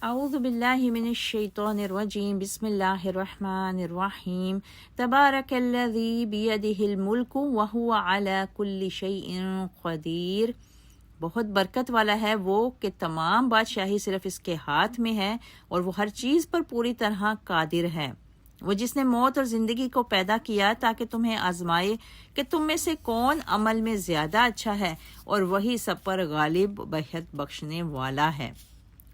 اعوذ باللہ من الشیطان الرجیم بسم اللہ الرحمن الرحیم تبارک الذی بیدہ الملک وہو علی کل شیء قدیر۔ بہت برکت والا ہے وہ کہ تمام بادشاہی صرف اس کے ہاتھ میں ہے اور وہ ہر چیز پر پوری طرح قادر ہے۔ وہ جس نے موت اور زندگی کو پیدا کیا تاکہ تمہیں آزمائے کہ تم میں سے کون عمل میں زیادہ اچھا ہے، اور وہی سب پر غالب بہت بخشنے والا ہے۔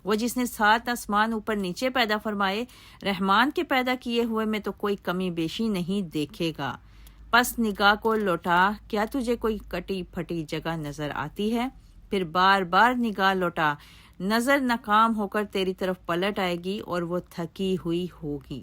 وہ جس نے 7 آسمان اوپر نیچے پیدا فرمائے، رحمان کے پیدا کیے ہوئے میں تو کوئی کمی بیشی نہیں دیکھے گا۔ پس نگاہ کو لوٹا، کیا تجھے کوئی کٹی پھٹی جگہ نظر آتی ہے؟ پھر بار بار نگاہ لوٹا، نظر ناکام ہو کر تیری طرف پلٹ آئے گی اور وہ تھکی ہوئی ہوگی۔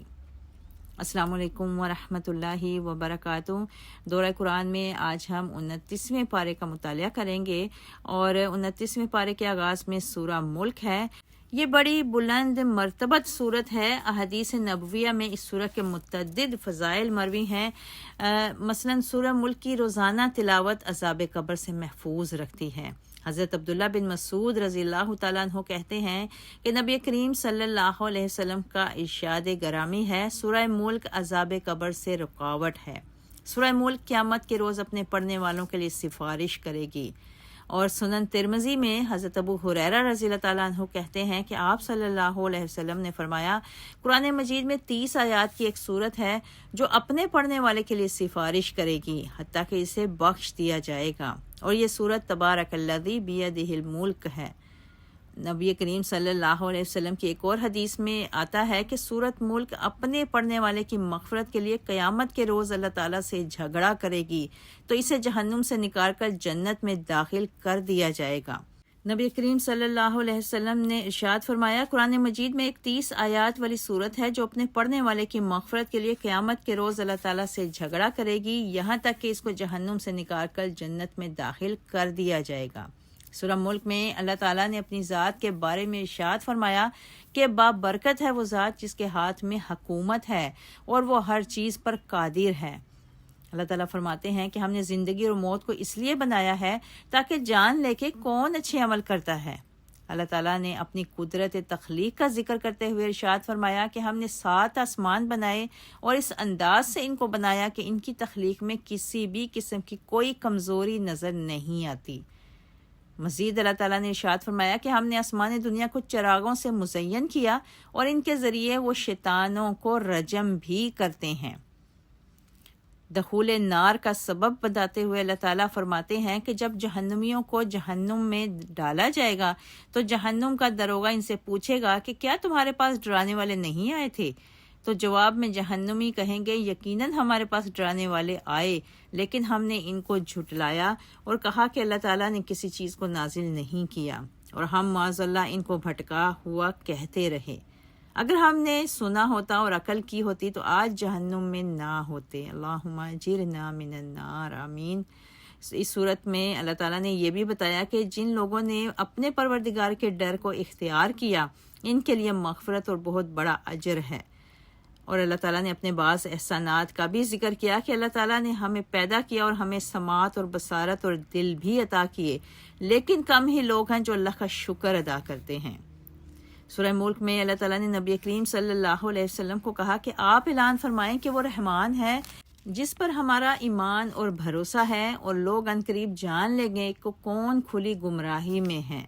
السلام علیکم ورحمۃ اللہ وبرکاتہ۔ دورہ قرآن میں آج ہم 29ویں پارے کا مطالعہ کریں گے، اور 29ویں پارے کے آغاز میں سورہ ملک ہے۔ یہ بڑی بلند مرتبت صورت ہے۔ احادیث نبویہ میں اس سورہ کے متعدد فضائل مروی ہیں۔ مثلا سورہ ملک کی روزانہ تلاوت عذاب قبر سے محفوظ رکھتی ہے۔ حضرت عبداللہ بن مسعود رضی اللہ تعالیٰ عنہ کہتے ہیں کہ نبی کریم صلی اللہ علیہ وسلم کا ارشاد گرامی ہے، سورہ ملک عذاب قبر سے رکاوٹ ہے۔ سورہ ملک قیامت کے روز اپنے پڑھنے والوں کے لیے سفارش کرے گی۔ اور سنن ترمذی میں حضرت ابو ہریرہ رضی اللہ تعالیٰ عنہ کہتے ہیں کہ آپ صلی اللہ علیہ وسلم نے فرمایا، قرآن مجید میں 30 آیات کی ایک صورت ہے جو اپنے پڑھنے والے کے لیے سفارش کرے گی حتیٰ کہ اسے بخش دیا جائے گا، اور یہ صورت تبارک الذی بیدہ الملک ہے۔ نبی کریم صلی اللہ علیہ وسلم کی ایک اور حدیث میں آتا ہے کہ سورت ملک اپنے پڑھنے والے کی مغفرت کے لیے قیامت کے روز اللہ تعالیٰ سے جھگڑا کرے گی تو اسے جہنم سے نکال کر جنت میں داخل کر دیا جائے گا۔ نبی کریم صلی اللہ علیہ وسلم نے ارشاد فرمایا، قرآن مجید میں ایک 30 آیات والی صورت ہے جو اپنے پڑھنے والے کی مغفرت کے لیے قیامت کے روز اللہ تعالیٰ سے جھگڑا کرے گی یہاں تک کہ اس کو جہنم سے نکال کر جنت میں داخل کر دیا جائے گا۔ سورہ ملک میں اللہ تعالیٰ نے اپنی ذات کے بارے میں ارشاد فرمایا کہ بابرکت ہے وہ ذات جس کے ہاتھ میں حکومت ہے اور وہ ہر چیز پر قادر ہے۔ اللہ تعالیٰ فرماتے ہیں کہ ہم نے زندگی اور موت کو اس لیے بنایا ہے تاکہ جان لے کہ کون اچھے عمل کرتا ہے۔ اللہ تعالیٰ نے اپنی قدرت تخلیق کا ذکر کرتے ہوئے ارشاد فرمایا کہ ہم نے 7 آسمان بنائے اور اس انداز سے ان کو بنایا کہ ان کی تخلیق میں کسی بھی قسم کی کوئی کمزوری نظر نہیں آتی۔ مزید اللہ تعالیٰ نے ارشاد فرمایا کہ ہم نے آسمان دنیا کو چراغوں سے مزین کیا اور ان کے ذریعے وہ شیطانوں کو رجم بھی کرتے ہیں۔ دخول نار کا سبب بتاتے ہوئے اللہ تعالیٰ فرماتے ہیں کہ جب جہنمیوں کو جہنم میں ڈالا جائے گا تو جہنم کا داروغہ ان سے پوچھے گا کہ کیا تمہارے پاس ڈرانے والے نہیں آئے تھے؟ تو جواب میں جہنمی کہیں گے، یقیناً ہمارے پاس ڈرانے والے آئے لیکن ہم نے ان کو جھٹلایا اور کہا کہ اللہ تعالیٰ نے کسی چیز کو نازل نہیں کیا، اور ہم معاذ اللہ ان کو بھٹکا ہوا کہتے رہے۔ اگر ہم نے سنا ہوتا اور عقل کی ہوتی تو آج جہنم میں نہ ہوتے۔ اللہم اجرنا من النار، آمین۔ اس صورت میں اللہ تعالیٰ نے یہ بھی بتایا کہ جن لوگوں نے اپنے پروردگار کے ڈر کو اختیار کیا ان کے لیے مغفرت اور بہت بڑا اجر ہے۔ اور اللہ تعالیٰ نے اپنے بعض احسانات کا بھی ذکر کیا کہ اللہ تعالیٰ نے ہمیں پیدا کیا اور ہمیں سماعت اور بصارت اور دل بھی عطا کیے، لیکن کم ہی لوگ ہیں جو اللہ کا شکر ادا کرتے ہیں۔ سورہ ملک میں اللہ تعالیٰ نے نبی کریم صلی اللہ علیہ وسلم کو کہا کہ آپ اعلان فرمائیں کہ وہ رحمان ہے جس پر ہمارا ایمان اور بھروسہ ہے، اور لوگ عنقریب جان لیں گے کہ کون کھلی گمراہی میں ہے۔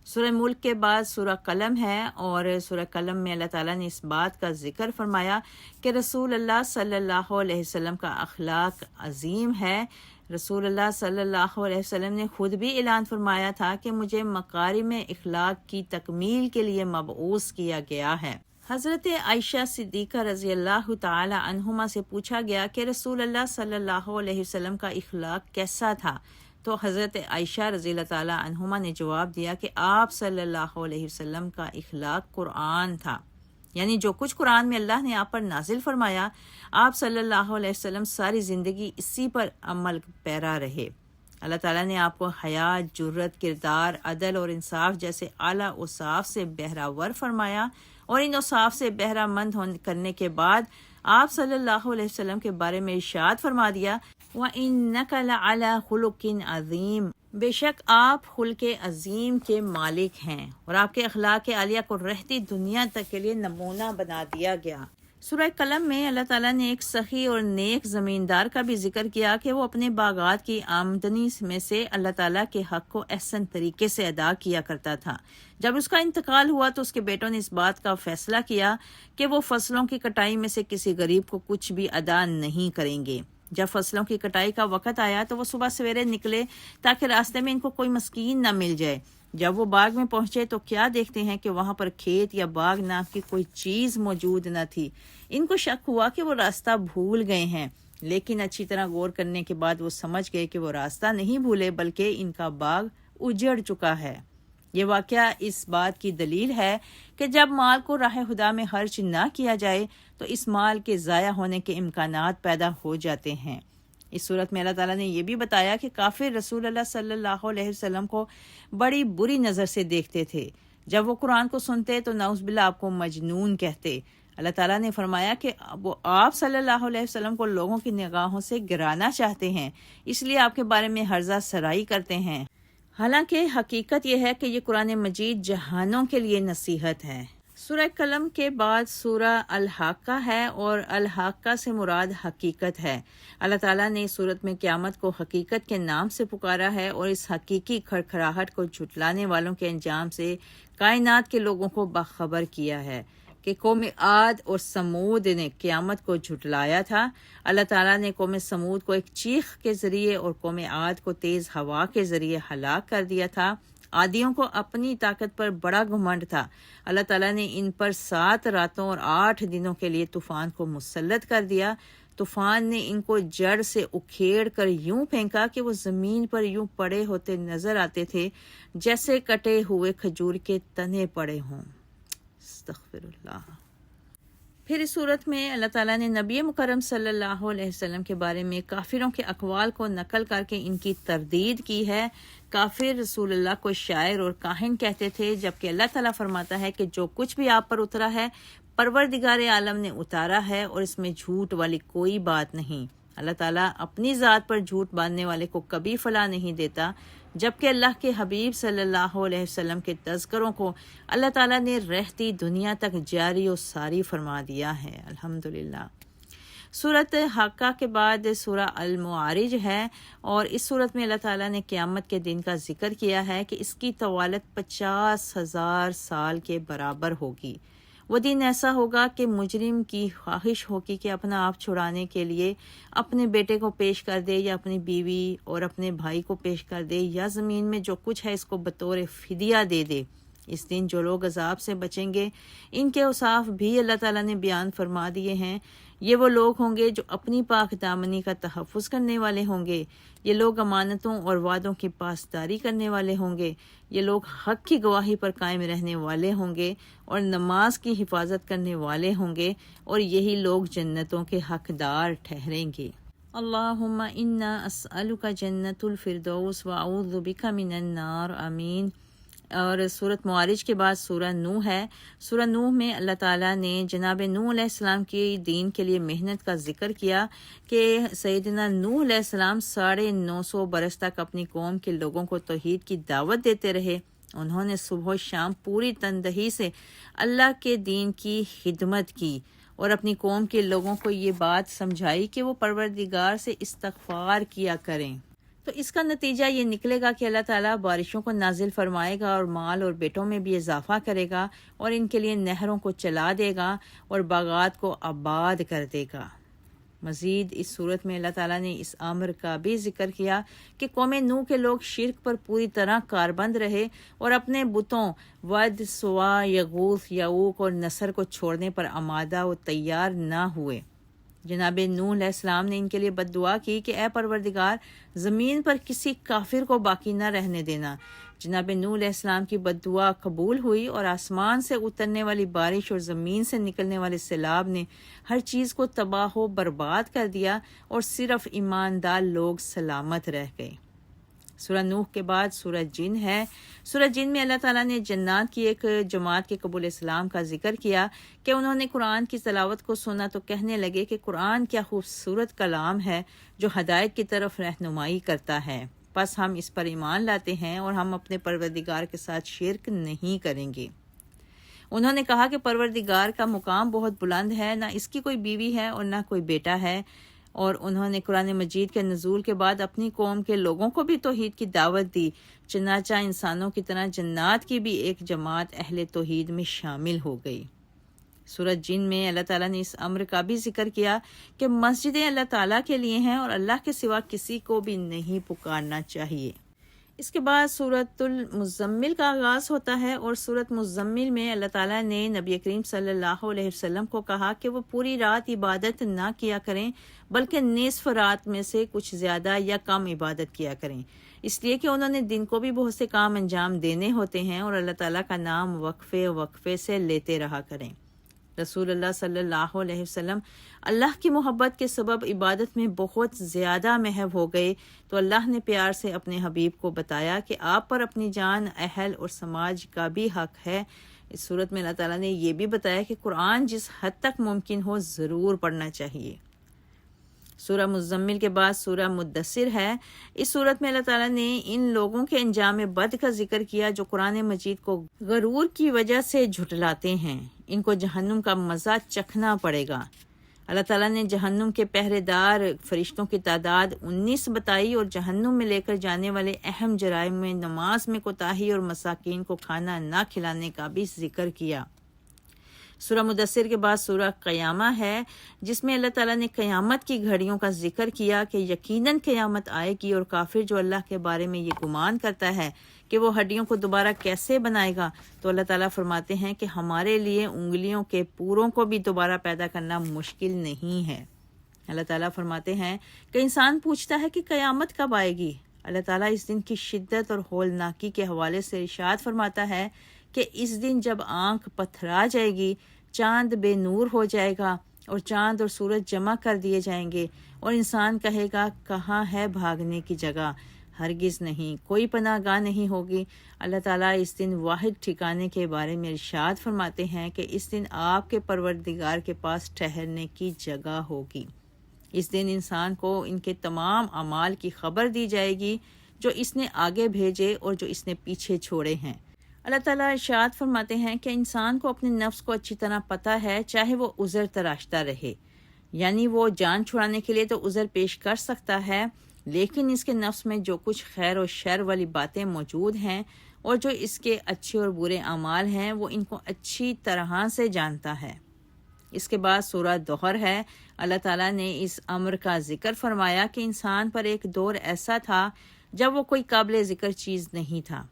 سورہ ملک کے بعد سورہ قلم ہے، اور سورہ قلم میں اللہ تعالیٰ نے اس بات کا ذکر فرمایا کہ رسول اللہ صلی اللہ علیہ وسلم کا اخلاق عظیم ہے۔ رسول اللہ صلی اللہ علیہ وسلم نے خود بھی اعلان فرمایا تھا کہ مجھے مکارم اخلاق کی تکمیل کے لیے مبعوث کیا گیا ہے۔ حضرت عائشہ صدیقہ رضی اللہ تعالی عنہما سے پوچھا گیا کہ رسول اللہ صلی اللہ علیہ وسلم کا اخلاق کیسا تھا؟ تو حضرت عائشہ رضی اللہ تعالی عنہما نے جواب دیا کہ آپ صلی اللہ علیہ وسلم کا اخلاق قرآن تھا، یعنی جو کچھ قرآن میں اللہ نے آپ پر نازل فرمایا آپ صلی اللہ علیہ وسلم ساری زندگی اسی پر عمل پیرا رہے۔ اللہ تعالیٰ نے آپ کو حیا، جرت، کردار، عدل اور انصاف جیسے اعلیٰ اوصاف سے بہراور فرمایا، اور ان اوصاف سے بہرہ مند کرنے کے بعد آپ صلی اللہ علیہ وسلم کے بارے میں ارشاد فرما دیا، وَإِنَّكَ لَعَلَىٰ خُلُقٍ عَظِيمٍ، بے شک آپ خلق عظیم کے مالک ہیں اور آپ کے اخلاق عالیہ کو رہتی دنیا تک کے لیے نمونہ بنا دیا گیا۔ سورہ قلم میں اللہ تعالیٰ نے ایک سخی اور نیک زمیندار کا بھی ذکر کیا کہ وہ اپنے باغات کی آمدنی میں سے اللہ تعالیٰ کے حق کو احسن طریقے سے ادا کیا کرتا تھا۔ جب اس کا انتقال ہوا تو اس کے بیٹوں نے اس بات کا فیصلہ کیا کہ وہ فصلوں کی کٹائی میں سے کسی غریب کو کچھ بھی ادا نہیں کریں گے۔ جب فصلوں کی کٹائی کا وقت آیا تو وہ صبح سویرے نکلے تاکہ راستے میں ان کو کوئی مسکین نہ مل جائے۔ جب وہ باغ میں پہنچے تو کیا دیکھتے ہیں کہ وہاں پر کھیت یا باغ نام کی کوئی چیز موجود نہ تھی۔ ان کو شک ہوا کہ وہ راستہ بھول گئے ہیں، لیکن اچھی طرح غور کرنے کے بعد وہ سمجھ گئے کہ وہ راستہ نہیں بھولے بلکہ ان کا باغ اجڑ چکا ہے۔ یہ واقعہ اس بات کی دلیل ہے کہ جب مال کو راہ خدا میں خرچ نہ کیا جائے تو اس مال کے ضائع ہونے کے امکانات پیدا ہو جاتے ہیں۔ اس صورت میں اللہ تعالیٰ نے یہ بھی بتایا کہ کافر رسول اللہ صلی اللہ علیہ وسلم کو بڑی بری نظر سے دیکھتے تھے۔ جب وہ قرآن کو سنتے تو نعوذ باللہ آپ کو مجنون کہتے۔ اللہ تعالیٰ نے فرمایا کہ وہ آپ صلی اللہ علیہ وسلم کو لوگوں کی نگاہوں سے گرانا چاہتے ہیں، اس لیے آپ کے بارے میں ہرزہ سرائی کرتے ہیں، حالانکہ حقیقت یہ ہے کہ یہ قرآن مجید جہانوں کے لیے نصیحت ہے۔ سورہ قلم کے بعد سورہ الحاقہ ہے اور الحاقہ سے مراد حقیقت ہے۔ اللہ تعالیٰ نے اس سورت میں قیامت کو حقیقت کے نام سے پکارا ہے اور اس حقیقی کھڑکھڑاہٹ کو جھٹلانے والوں کے انجام سے کائنات کے لوگوں کو باخبر کیا ہے کہ قوم عاد اور سمود نے قیامت کو جھٹلایا تھا۔ اللہ تعالیٰ نے قوم سمود کو ایک چیخ کے ذریعے اور قوم عاد کو تیز ہوا کے ذریعے ہلاک کر دیا تھا۔ عادیوں کو اپنی طاقت پر بڑا گھمنڈ تھا۔ اللہ تعالیٰ نے ان پر 7 راتوں اور 8 دنوں کے لیے طوفان کو مسلط کر دیا۔ طوفان نے ان کو جڑ سے اکھیڑ کر یوں پھینکا کہ وہ زمین پر یوں پڑے ہوتے نظر آتے تھے جیسے کٹے ہوئے کھجور کے تنے پڑے ہوں۔ استغفر اللہ۔ پھر اس صورت میں اللہ تعالیٰ نے نبی مکرم صلی اللہ علیہ وسلم کے بارے میں کافروں کے اقوال کو نقل کر کے ان کی تردید کی ہے۔ کافر رسول اللہ کو شاعر اور کاہن کہتے تھے، جبکہ اللہ تعالیٰ فرماتا ہے کہ جو کچھ بھی آپ پر اترا ہے پروردگار عالم نے اتارا ہے اور اس میں جھوٹ والی کوئی بات نہیں۔ اللہ تعالیٰ اپنی ذات پر جھوٹ باندھنے والے کو کبھی فلاح نہیں دیتا، جبکہ اللہ کے حبیب صلی اللہ علیہ وسلم کے تذکروں کو اللہ تعالیٰ نے رہتی دنیا تک جاری و ساری فرما دیا ہے۔ الحمدللہ۔ سورۃ حاقہ کے بعد سورہ المعارج ہے اور اس سورت میں اللہ تعالیٰ نے قیامت کے دن کا ذکر کیا ہے کہ اس کی طوالت 50,000 سال کے برابر ہوگی۔ وہ دن ایسا ہوگا کہ مجرم کی خواہش ہوگی کہ اپنا آپ چھڑانے کے لیے اپنے بیٹے کو پیش کر دے یا اپنی بیوی اور اپنے بھائی کو پیش کر دے یا زمین میں جو کچھ ہے اس کو بطور فدیہ دے دے۔ اس دن جو لوگ عذاب سے بچیں گے ان کے اوصاف بھی اللہ تعالیٰ نے بیان فرما دیے ہیں۔ یہ وہ لوگ ہوں گے جو اپنی پاک دامنی کا تحفظ کرنے والے ہوں گے۔ یہ لوگ امانتوں اور وعدوں کی پاسداری کرنے والے ہوں گے۔ یہ لوگ حق کی گواہی پر قائم رہنے والے ہوں گے اور نماز کی حفاظت کرنے والے ہوں گے، اور یہی لوگ جنتوں کے حقدار ٹھہریں گے۔ اللہم انا اسألک جنت الفردوس واعوذ بک من النار، آمین۔ اور سورۃ معارج کے بعد سورہ نوح ہے۔ سورہ نوح میں اللہ تعالیٰ نے جناب نوح علیہ السلام کی دین کے لیے محنت کا ذکر کیا کہ سیدنا نوح علیہ السلام 950 برس تک اپنی قوم کے لوگوں کو توحید کی دعوت دیتے رہے۔ انہوں نے صبح و شام پوری تندہی سے اللہ کے دین کی خدمت کی اور اپنی قوم کے لوگوں کو یہ بات سمجھائی کہ وہ پروردگار سے استغفار کیا کریں۔ تو اس کا نتیجہ یہ نکلے گا کہ اللہ تعالیٰ بارشوں کو نازل فرمائے گا اور مال اور بیٹوں میں بھی اضافہ کرے گا اور ان کے لیے نہروں کو چلا دے گا اور باغات کو آباد کر دے گا۔ مزید اس صورت میں اللہ تعالیٰ نے اس امر کا بھی ذکر کیا کہ قوم نوح کے لوگ شرک پر پوری طرح کاربند رہے اور اپنے بتوں ود، سوا، یغوث، یعوق اور نصر کو چھوڑنے پر آمادہ و تیار نہ ہوئے۔ جناب نوح علیہ السلام نے ان کے لیے بد دعا کی کہ اے پروردگار، زمین پر کسی کافر کو باقی نہ رہنے دینا۔ جناب نوح علیہ السلام کی بد دعا قبول ہوئی اور آسمان سے اترنے والی بارش اور زمین سے نکلنے والے سیلاب نے ہر چیز کو تباہ و برباد کر دیا اور صرف ایماندار لوگ سلامت رہ گئے۔ سورہ نوح کے بعد سورہ جن ہے۔ سورہ جن میں اللہ تعالیٰ نے جنات کی ایک جماعت کے قبول اسلام کا ذکر کیا کہ انہوں نے قرآن کی تلاوت کو سنا تو کہنے لگے کہ قرآن کیا خوبصورت کلام ہے جو ہدایت کی طرف رہنمائی کرتا ہے۔ بس ہم اس پر ایمان لاتے ہیں اور ہم اپنے پروردگار کے ساتھ شرک نہیں کریں گے۔ انہوں نے کہا کہ پروردگار کا مقام بہت بلند ہے، نہ اس کی کوئی بیوی ہے اور نہ کوئی بیٹا ہے، اور انہوں نے قرآن مجید کے نزول کے بعد اپنی قوم کے لوگوں کو بھی توحید کی دعوت دی، چنانچہ انسانوں کی طرح جنات کی بھی ایک جماعت اہل توحید میں شامل ہو گئی۔ سورۃ جن میں اللہ تعالیٰ نے اس امر کا بھی ذکر کیا کہ مسجدیں اللہ تعالیٰ کے لیے ہیں اور اللہ کے سوا کسی کو بھی نہیں پکارنا چاہیے۔ اس کے بعد سورۃ المزمل کا آغاز ہوتا ہے، اور سورۃ مزمل میں اللہ تعالیٰ نے نبی کریم صلی اللہ علیہ وسلم کو کہا کہ وہ پوری رات عبادت نہ کیا کریں، بلکہ نصف رات میں سے کچھ زیادہ یا کم عبادت کیا کریں، اس لیے کہ انہوں نے دن کو بھی بہت سے کام انجام دینے ہوتے ہیں، اور اللہ تعالیٰ کا نام وقفے وقفے سے لیتے رہا کریں۔ رسول اللہ صلی اللہ علیہ وسلم اللہ کی محبت کے سبب عبادت میں بہت زیادہ محو ہو گئے، تو اللہ نے پیار سے اپنے حبیب کو بتایا کہ آپ پر اپنی جان، اہل اور سماج کا بھی حق ہے۔ اس صورت میں اللہ تعالیٰ نے یہ بھی بتایا کہ قرآن جس حد تک ممکن ہو ضرور پڑھنا چاہیے۔ سورہ مزمل کے بعد سورہ مدثر ہے۔ اس صورت میں اللہ تعالیٰ نے ان لوگوں کے انجام بد کا ذکر کیا جو قرآن مجید کو غرور کی وجہ سے جھٹلاتے ہیں، ان کو جہنم کا مزہ چکھنا پڑے گا۔ اللہ تعالیٰ نے جہنم کے پہرے دار فرشتوں کی تعداد 19 بتائی، اور جہنم میں لے کر جانے والے اہم جرائم میں نماز میں کوتاہی اور مساکین کو کھانا نہ کھلانے کا بھی ذکر کیا۔ سورہ مدثر کے بعد سورہ قیامہ ہے، جس میں اللہ تعالیٰ نے قیامت کی گھڑیوں کا ذکر کیا کہ یقیناً قیامت آئے گی، اور کافر جو اللہ کے بارے میں یہ گمان کرتا ہے کہ وہ ہڈیوں کو دوبارہ کیسے بنائے گا، تو اللہ تعالیٰ فرماتے ہیں کہ ہمارے لیے انگلیوں کے پوروں کو بھی دوبارہ پیدا کرنا مشکل نہیں ہے۔ اللہ تعالیٰ فرماتے ہیں کہ انسان پوچھتا ہے کہ قیامت کب آئے گی۔ اللہ تعالیٰ اس دن کی شدت اور ہولناکی کے حوالے سے ارشاد فرماتا ہے کہ اس دن جب آنکھ پتھرا جائے گی، چاند بے نور ہو جائے گا، اور چاند اور سورج جمع کر دیے جائیں گے، اور انسان کہے گا کہاں ہے بھاگنے کی جگہ؟ ہرگز نہیں، کوئی پناہ گاہ نہیں ہوگی۔ اللہ تعالیٰ اس دن واحد ٹھکانے کے بارے میں ارشاد فرماتے ہیں کہ اس دن آپ کے پروردگار کے پاس ٹھہرنے کی جگہ ہوگی۔ اس دن انسان کو ان کے تمام اعمال کی خبر دی جائے گی جو اس نے آگے بھیجے اور جو اس نے پیچھے چھوڑے ہیں۔ اللہ تعالیٰ ارشاد فرماتے ہیں کہ انسان کو اپنے نفس کو اچھی طرح پتہ ہے، چاہے وہ عذر تراشتا رہے، یعنی وہ جان چھڑانے کے لیے تو عذر پیش کر سکتا ہے، لیکن اس کے نفس میں جو کچھ خیر و شر والی باتیں موجود ہیں اور جو اس کے اچھے اور برے اعمال ہیں، وہ ان کو اچھی طرح سے جانتا ہے۔ اس کے بعد سورہ دہر ہے۔ اللہ تعالیٰ نے اس امر کا ذکر فرمایا کہ انسان پر ایک دور ایسا تھا جب وہ کوئی قابل ذکر چیز نہیں تھا۔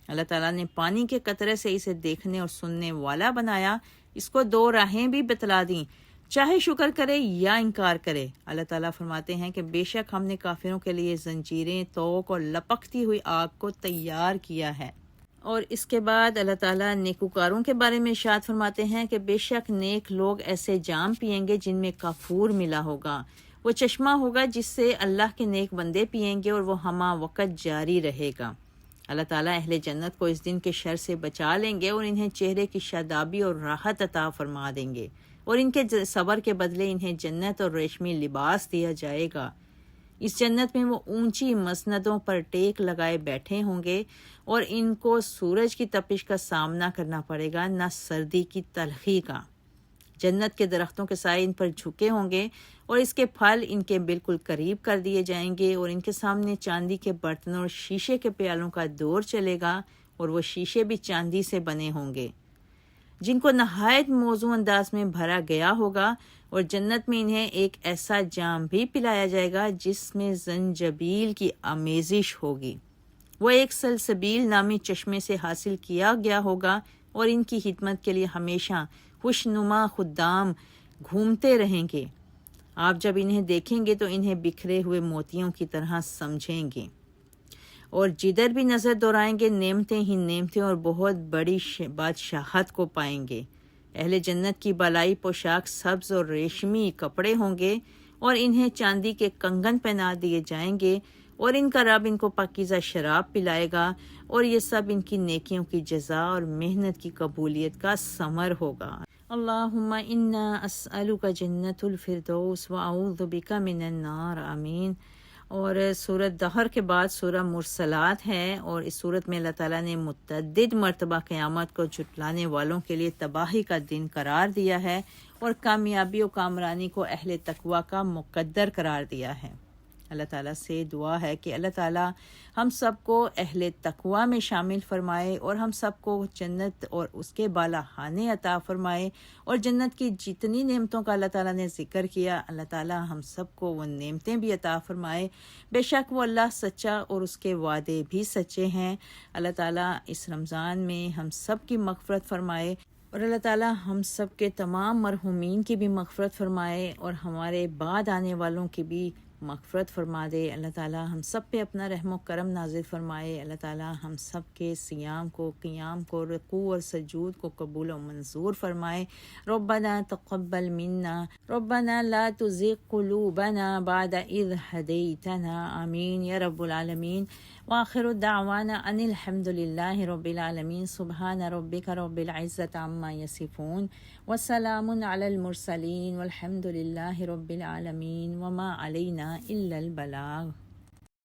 اللہ تعالیٰ نے پانی کے قطرے سے اسے دیکھنے اور سننے والا بنایا، اس کو دو راہیں بھی بتلا دیں، چاہے شکر کرے یا انکار کرے۔ اللہ تعالیٰ فرماتے ہیں کہ بے شک ہم نے کافروں کے لیے زنجیریں، توق اور لپکتی ہوئی آگ کو تیار کیا ہے۔ اور اس کے بعد اللہ تعالیٰ نیکوکاروں کے بارے میں ارشاد فرماتے ہیں کہ بے شک نیک لوگ ایسے جام پئیں گے جن میں کافور ملا ہوگا، وہ چشمہ ہوگا جس سے اللہ کے نیک بندے پئیں گے، اور وہ ہمہ وقت جاری رہے گا۔ اللہ تعالیٰ اہل جنت کو اس دن کے شر سے بچا لیں گے اور انہیں چہرے کی شادابی اور راحت عطا فرما دیں گے، اور ان کے صبر کے بدلے انہیں جنت اور ریشمی لباس دیا جائے گا۔ اس جنت میں وہ اونچی مسندوں پر ٹیک لگائے بیٹھے ہوں گے، اور ان کو سورج کی تپش کا سامنا کرنا پڑے گا، نہ سردی کی تلخی کا۔ جنت کے درختوں کے سائے ان پر جھکے ہوں گے، اور اس کے پھل ان کے بالکل قریب کر دیے جائیں گے، اور ان کے سامنے چاندی کے برتنوں اور شیشے کے پیالوں کا دور چلے گا، اور وہ شیشے بھی چاندی سے بنے ہوں گے جن کو نہایت موزوں انداز میں بھرا گیا ہوگا، اور جنت میں انہیں ایک ایسا جام بھی پلایا جائے گا جس میں زنجبیل کی آمیزش ہوگی۔ وہ ایک سلسبیل نامی چشمے سے حاصل کیا گیا ہوگا، اور ان کی خدمت کے لیے ہمیشہ خوشنما خدام گھومتے رہیں گے۔ آپ جب انہیں دیکھیں گے تو انہیں بکھرے ہوئے موتیوں کی طرح سمجھیں گے، اور جدھر بھی نظر دورائیں گے نعمتیں ہی نعمتیں اور بہت بڑی بادشاہت کو پائیں گے۔ اہل جنت کی بالائی پوشاک سبز اور ریشمی کپڑے ہوں گے، اور انہیں چاندی کے کنگن پہنا دیے جائیں گے، اور ان کا رب ان کو پاکیزہ شراب پلائے گا، اور یہ سب ان کی نیکیوں کی جزا اور محنت کی قبولیت کا ثمر ہوگا۔ اللہم انا اسألک جنت الفردوس واعوذ بک من النار، آمین۔ اور سورت دہر کے بعد سورہ مرسلات ہے، اور اس سورت میں اللہ تعالیٰ نے متعدد مرتبہ قیامت کو جھٹلانے والوں کے لیے تباہی کا دن قرار دیا ہے، اور کامیابی و کامرانی کو اہل تقوی کا مقدر قرار دیا ہے۔ اللہ تعالیٰ سے دعا ہے کہ اللہ تعالیٰ ہم سب کو اہل تقوی میں شامل فرمائے، اور ہم سب کو جنت اور اس کے بالا خانے عطا فرمائے، اور جنت کی جتنی نعمتوں کا اللہ تعالیٰ نے ذکر کیا، اللہ تعالیٰ ہم سب کو وہ نعمتیں بھی عطا فرمائے۔ بے شک وہ اللہ سچا اور اس کے وعدے بھی سچے ہیں۔ اللہ تعالیٰ اس رمضان میں ہم سب کی مغفرت فرمائے، اور اللہ تعالیٰ ہم سب کے تمام مرحومین کی بھی مغفرت فرمائے، اور ہمارے بعد آنے والوں کی بھی مغفرت فرما دے۔ اللہ تعالیٰ ہم سب پہ اپنا رحم و کرم نازل فرمائے۔ اللہ تعالیٰ ہم سب کے صیام کو، قیام کو، رکوع اور سجود کو قبول و منظور فرمائے۔ ربنا تقبل منا ربنا لا تزغ قلوبنا بعد اذ هديتنا آمین یا رب العالمین۔ وآخر دعوانا ان الحمد للہ رب العالمین۔ سبحان ربک رب العزۃ عما یصفون وسلام علی المرسلین والحمد للہ رب العالمین وما علینا الا البلاغ۔